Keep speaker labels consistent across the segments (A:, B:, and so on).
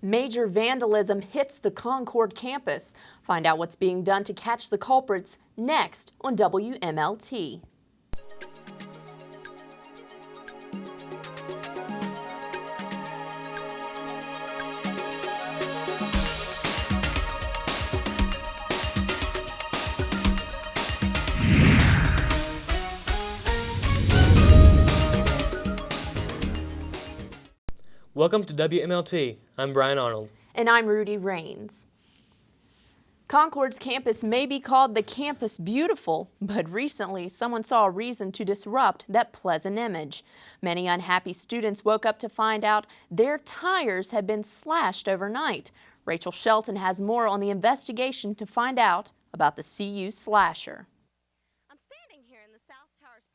A: Major vandalism hits the Concord campus. Find out what's being done to catch the culprits next on WMLT.
B: Welcome to WMLT. I'm Brian Arnold.
A: And I'm Rudy Rains. Concord's campus may be called the Campus Beautiful, but recently someone saw a reason to disrupt that pleasant image. Many unhappy students woke up to find out their tires had been slashed overnight. Rachel Shelton has more on the investigation to find out about the CU slasher.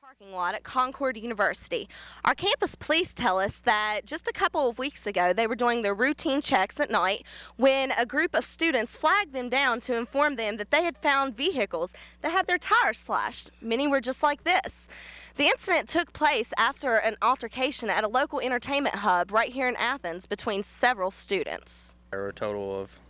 C: Parking lot at Concord University. Our campus police tell us that just a couple of weeks ago they were doing their routine checks at night when a group of students flagged them down to inform them that they had found vehicles that had their tires slashed. Many were just like this. The incident took place after an altercation at a local entertainment hub right here in Athens between several students.
D: There were a total of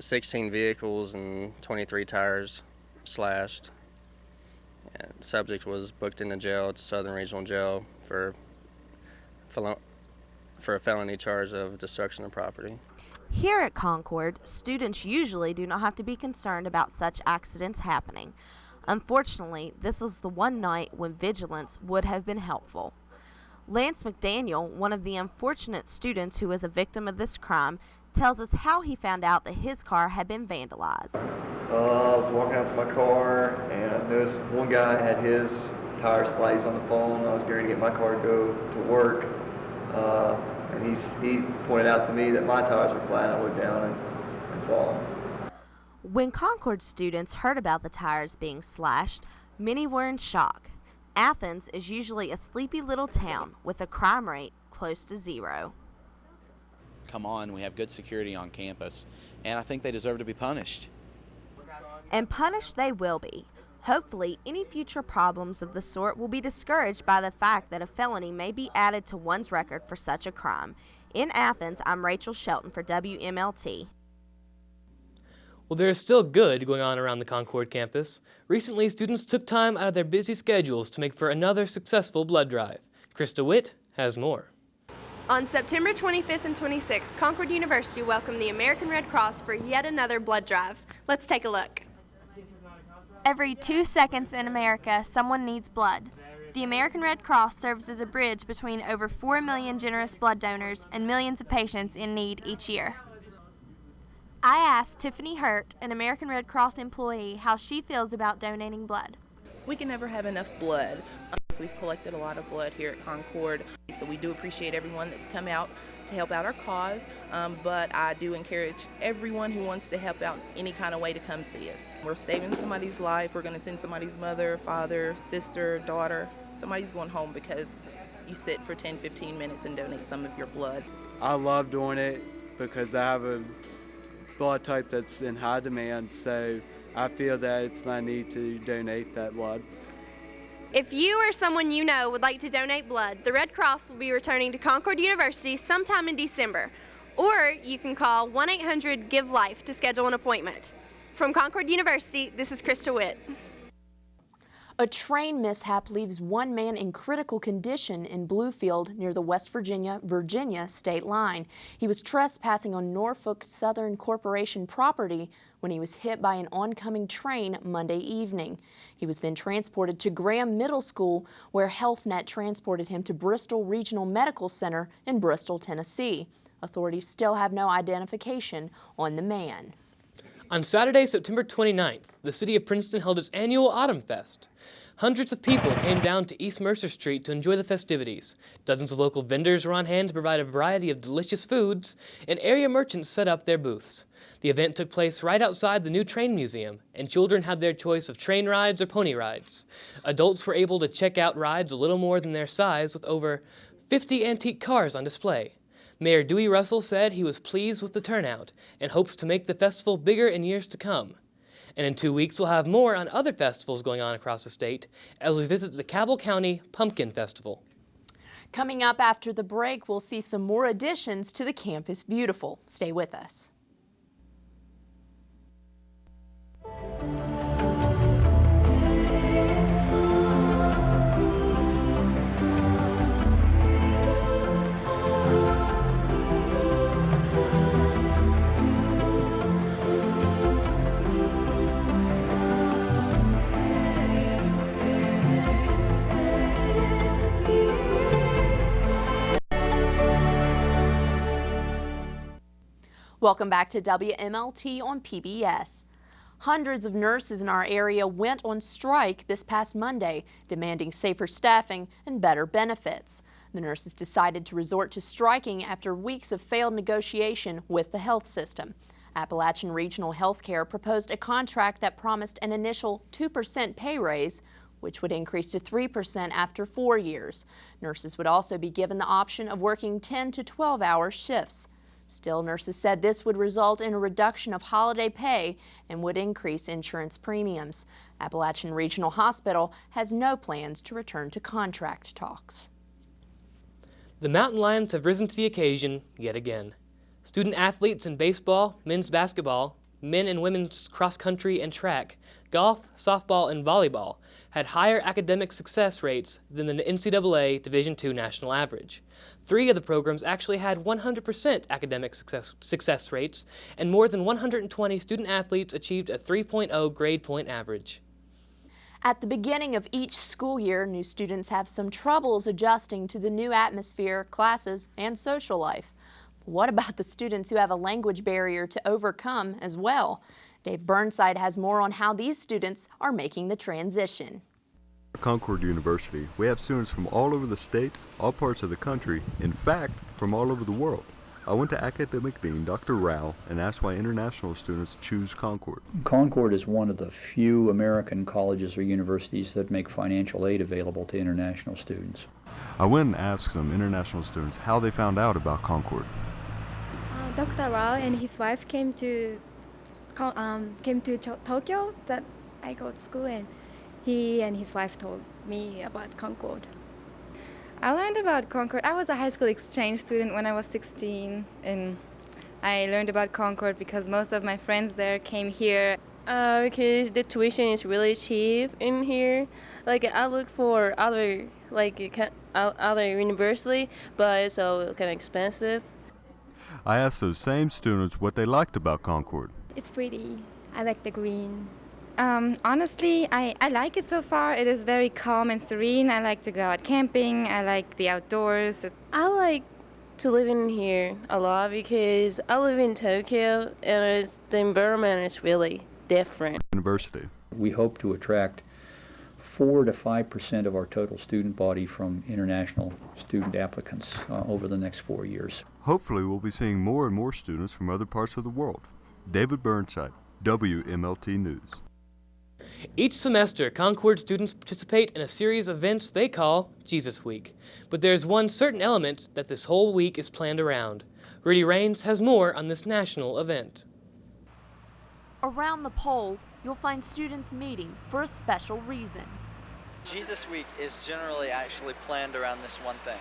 D: 16 vehicles and 23 tires slashed. And the subject was booked into jail at the Southern Regional Jail for a felony charge of destruction of property.
C: Here at Concord, students usually do not have to be concerned about such accidents happening. Unfortunately, this was the one night when vigilance would have been helpful. Lance McDaniel, one of the unfortunate students who was a victim of this crime, tells us how he found out that his car had been vandalized.
E: I was walking out to my car and I noticed one guy had his tires flat. He's on the phone. I was going to get my car to go to work, and he pointed out to me that my tires were flat. I looked down and saw him.
C: When Concord students heard about the tires being slashed, many were in shock. Athens is usually a sleepy little town with a crime rate close to zero.
F: Come on, we have good security on campus, and I think they deserve to be punished.
C: And punished they will be. Hopefully, any future problems of the sort will be discouraged by the fact that a felony may be added to one's record for such a crime. In Athens, I'm Rachel Shelton for WMLT.
B: Well, there is still good going on around the Concord campus. Recently, students took time out of their busy schedules to make for another successful blood drive. Krista Witt has more.
G: On September 25th and 26th, Concord University welcomed the American Red Cross for yet another blood drive. Let's take a look.
H: Every 2 seconds in America, someone needs blood. The American Red Cross serves as a bridge between over 4 million generous blood donors and millions of patients in need each year. I asked Tiffany Hurt, an American Red Cross employee, how she feels about donating blood.
I: We can never have enough blood. We've collected a lot of blood here at Concord, so we do appreciate everyone that's come out to help out our cause, but I do encourage everyone who wants to help out any kind of way to come see us. We're saving somebody's life. We're going to send somebody's mother, father, sister, daughter. Somebody's going home because you sit for 10, 15 minutes and donate some of your blood.
J: I love doing it because I have a blood type that's in high demand, so I feel that it's my need to donate that blood.
G: If you or someone you know would like to donate blood, the Red Cross will be returning to Concord University sometime in December. Or you can call 1-800-GIVE-LIFE to schedule an appointment. From Concord University, this is Krista Witt.
A: A train mishap leaves one man in critical condition in Bluefield near the West Virginia state line. He was trespassing on Norfolk Southern Corporation property when he was hit by an oncoming train Monday evening. He was then transported to Graham Middle School, where HealthNet transported him to Bristol Regional Medical Center in Bristol, Tennessee. Authorities still have no identification on the man.
B: On Saturday, September 29th, the city of Princeton held its annual Autumn Fest. Hundreds of people came down to East Mercer Street to enjoy the festivities. Dozens of local vendors were on hand to provide a variety of delicious foods, and area merchants set up their booths. The event took place right outside the new train museum, and children had their choice of train rides or pony rides. Adults were able to check out rides a little more than their size with over 50 antique cars on display. Mayor Dewey Russell said he was pleased with the turnout and hopes to make the festival bigger in years to come. And in 2 weeks, we'll have more on other festivals going on across the state as we visit the Cabell County Pumpkin Festival.
A: Coming up after the break, we'll see some more additions to the Campus Beautiful. Stay with us. Welcome back to WMLT on PBS. Hundreds of nurses in our area went on strike this past Monday, demanding safer staffing and better benefits. The nurses decided to resort to striking after weeks of failed negotiation with the health system. Appalachian Regional Healthcare proposed a contract that promised an initial 2% pay raise, which would increase to 3% after 4 years. Nurses would also be given the option of working 10 to 12-hour shifts. Still, nurses said this would result in a reduction of holiday pay and would increase insurance premiums. Appalachian Regional Hospital has no plans to return to contract talks.
B: The Mountain Lions have risen to the occasion yet again. Student athletes in baseball, men's basketball, men and women's cross country and track, golf, softball, and volleyball had higher academic success rates than the NCAA Division II national average. 3 of the programs actually had 100% academic success rates, and more than 120 student athletes achieved a 3.0 grade point average.
A: At the beginning of each school year, new students have some troubles adjusting to the new atmosphere, classes, and social life. What about the students who have a language barrier to overcome as well? Dave Burnside has more on how these students are making the transition.
K: At Concord University, we have students from all over the state, all parts of the country, in fact, from all over the world. I went to Academic Dean Dr. Rao and asked why international students choose Concord.
L: Concord is one of the few American colleges or universities that make financial aid available to international students.
K: I went and asked some international students how they found out about Concord.
M: Dr. Rao and his wife came to Tokyo that I go to school, and he and his wife told me about Concord. I learned about Concord. I was a high school exchange student when I was 16, and I learned about Concord because most of my friends there came here.
N: Because the tuition is really cheap in here. Like I look for other university, but it's so kind of expensive.
K: I asked those same students what they liked about Concord.
M: It's pretty. I like the green.
O: Honestly, I like it so far. It is very calm and serene. I like to go out camping. I like the outdoors.
N: I like to live in here a lot because I live in Tokyo and the environment is really different.
K: University.
L: We hope to attract 4 to 5% of our total student body from international student applicants over the next 4 years.
K: Hopefully we'll be seeing more and more students from other parts of the world. David Burnside, WMLT News.
B: Each semester, Concord students participate in a series of events they call Jesus Week. But there's one certain element that this whole week is planned around. Rudy Raines has more on this national event.
H: Around the pole, you'll find students meeting for a special reason.
P: Jesus Week is generally actually planned around this one thing,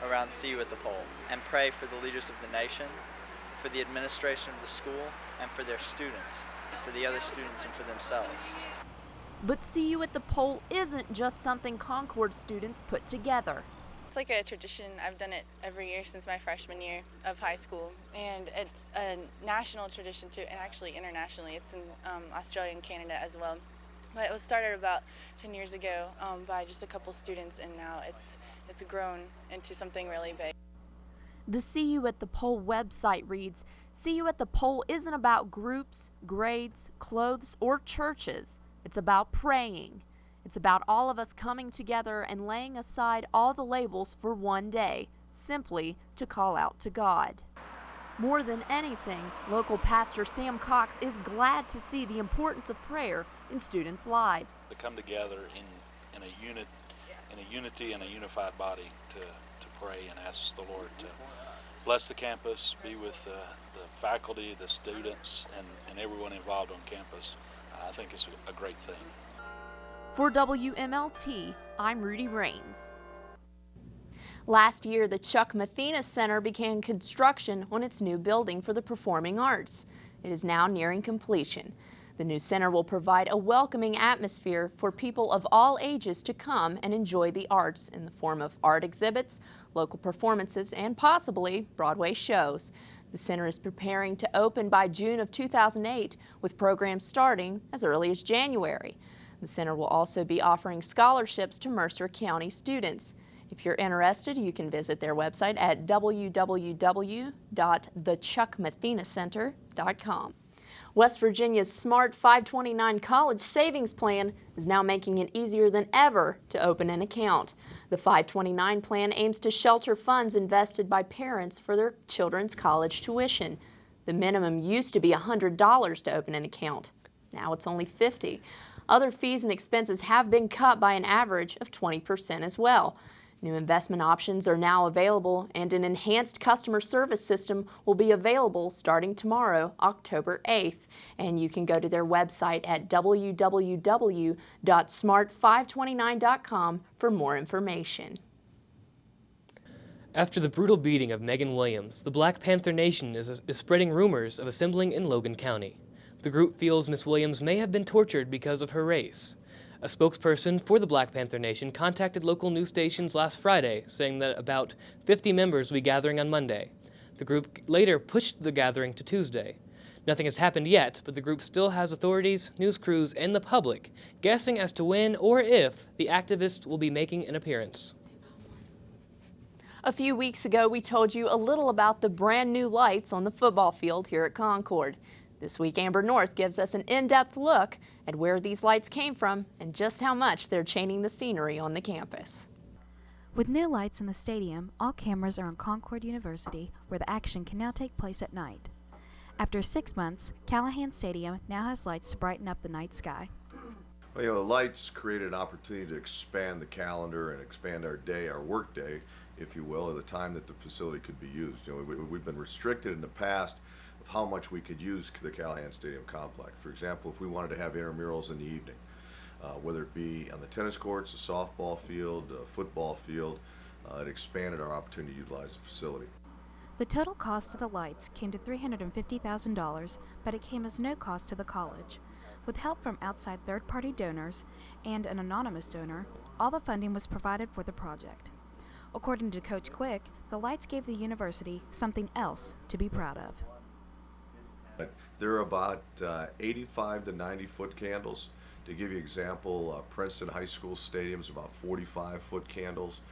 P: around See You at the Pole, and pray for the leaders of the nation, for the administration of the school, and for their students, for the other students and for themselves.
H: But See You at the Pole isn't just something Concord students put together.
Q: It's like a tradition. I've done it every year since my freshman year of high school, and it's a national tradition too, and actually internationally. It's in Australia and Canada as well. But it was started about 10 years ago by just a couple students, and now it's grown into something really big.
H: The See You at the Pole website reads, See You at the Pole isn't about groups, grades, clothes, or churches. It's about praying. It's about all of us coming together and laying aside all the labels for one day, simply to call out to God. More than anything, local pastor Sam Cox is glad to see the importance of prayer in students' lives.
R: To come together in a unity and a unified body to pray and ask the Lord to bless the campus, be with the faculty, the students, and everyone involved on campus. I think it's a great thing.
H: For WMLT, I'm Rudy Raines.
A: Last year, the Chuck Mathena Center began construction on its new building for the performing arts. It is now nearing completion. The new center will provide a welcoming atmosphere for people of all ages to come and enjoy the arts in the form of art exhibits, local performances, and possibly Broadway shows. The center is preparing to open by June of 2008, with programs starting as early as January. The center will also be offering scholarships to Mercer County students. If you're interested, you can visit their website at www.thechuckmathenacenter.com. West Virginia's Smart 529 College Savings Plan is now making it easier than ever to open an account. The 529 plan aims to shelter funds invested by parents for their children's college tuition. The minimum used to be $100 to open an account. Now it's only $50. Other fees and expenses have been cut by an average of 20% as well. New investment options are now available, and an enhanced customer service system will be available starting tomorrow, October 8th. And you can go to their website at www.smart529.com for more information.
B: After the brutal beating of Megan Williams, the Black Panther Nation is spreading rumors of assembling in Logan County. The group feels Miss Williams may have been tortured because of her race. A spokesperson for the Black Panther Nation contacted local news stations last Friday, saying that about 50 members will be gathering on Monday. The group later pushed the gathering to Tuesday. Nothing has happened yet, but the group still has authorities, news crews, and the public guessing as to when or if the activists will be making an appearance.
A: A few weeks ago, we told you a little about the brand new lights on the football field here at Concord. This week, Amber North gives us an in-depth look at where these lights came from and just how much they're changing the scenery on the campus.
S: With new lights in the stadium, all cameras are on Concord University, where the action can now take place at night. After 6 months, Callahan Stadium now has lights to brighten up the night sky.
T: Well, the lights created an opportunity to expand the calendar and expand our day, our work day, if you will, at the time that the facility could be used. We've been restricted in the past of how much we could use the Callahan Stadium complex. For example, if we wanted to have intramurals in the evening, whether it be on the tennis courts, the softball field, the football field, it expanded our opportunity to utilize the facility.
S: The total cost of the lights came to $350,000, but it came as no cost to the college. With help from outside third-party donors and an anonymous donor, all the funding was provided for the project. According to Coach Quick, the lights gave the university something else to be proud of.
T: They're about 85 to 90 foot candles. To give you an example, Princeton High School Stadium is about 45 foot candles.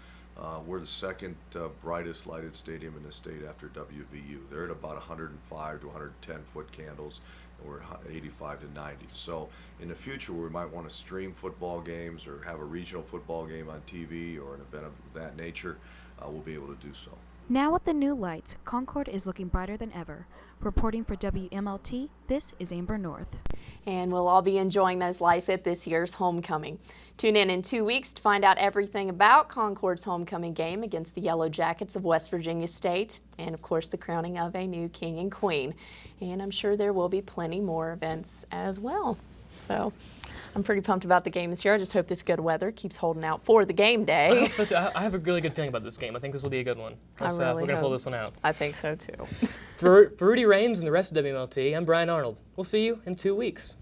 T: We're the second brightest lighted stadium in the state after WVU. They're at about 105 to 110 foot candles, and we're at 85 to 90. So in the future, where we might want to stream football games or have a regional football game on TV or an event of that nature, we'll be able to do so.
S: Now with the new lights, Concord is looking brighter than ever. Reporting for WMLT, this is Amber North.
A: And we'll all be enjoying those lights at this year's homecoming. Tune in 2 weeks to find out everything about Concord's homecoming game against the Yellow Jackets of West Virginia State, and of course the crowning of a new king and queen. And I'm sure there will be plenty more events as well. So I'm pretty pumped about the game this year. I just hope this good weather keeps holding out for the game day.
B: I hope so too. I have a really good feeling about this game. I think this will be a good one. We're going to pull this one out.
A: I think so too.
B: For Rudy Raines and the rest of WMLT, I'm Brian Arnold. We'll see you in 2 weeks.